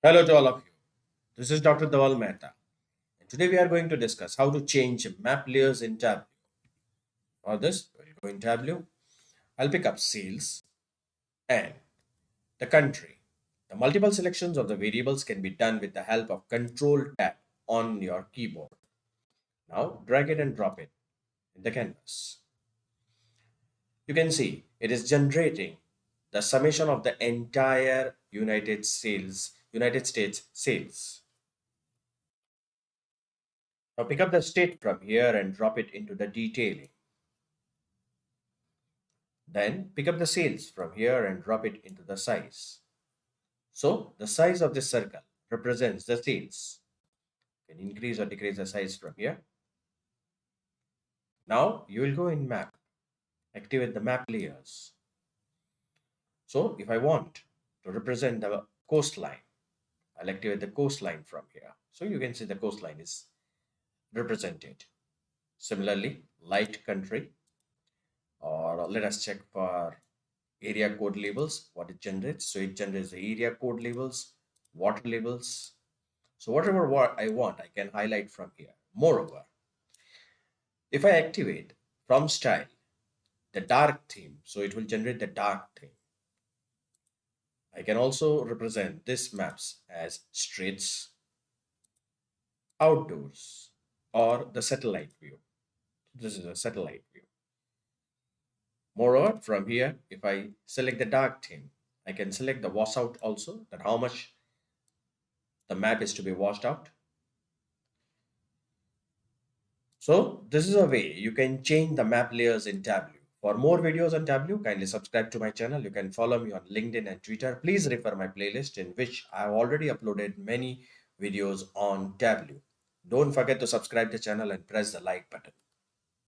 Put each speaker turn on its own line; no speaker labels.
Hello to all of you. This is Dr. Dhaval Maheta. And today we are going to discuss how to change map layers in Tableau. For this, we'll go in Tableau. I'll pick up sales and the country. The multiple selections of the variables can be done with the help of Control Tab on your keyboard. Now drag it and drop it in the canvas. You can see it is generating the summation of the entire United States sales. Now pick up the state from here and drop it into the detailing. Then pick up the sales from here and drop it into the size. So the size of this circle represents the sales. You can increase or decrease the size from here. Now you will go in map, activate the map layers. So if I want to represent the coastline, I'll activate the coastline from here. So you can see the coastline is represented. Similarly, light country, or let us check for area code labels, what it generates. So it generates the area code labels, water labels. So whatever I want, I can highlight from here. Moreover, if I activate from style the dark theme, so it will generate the dark theme. I can also represent this maps as streets, outdoors, or the satellite view. This is a satellite view. Moreover, from here, if I select the dark theme, I can select the wash out also, that how much the map is to be washed out. So this is a way you can change the map layers in Tableau. For more videos on Tableau, kindly subscribe to my channel. You can follow me on LinkedIn and Twitter. Please refer my playlist in which I have already uploaded many videos on Tableau. Don't forget to subscribe the channel and press the like button.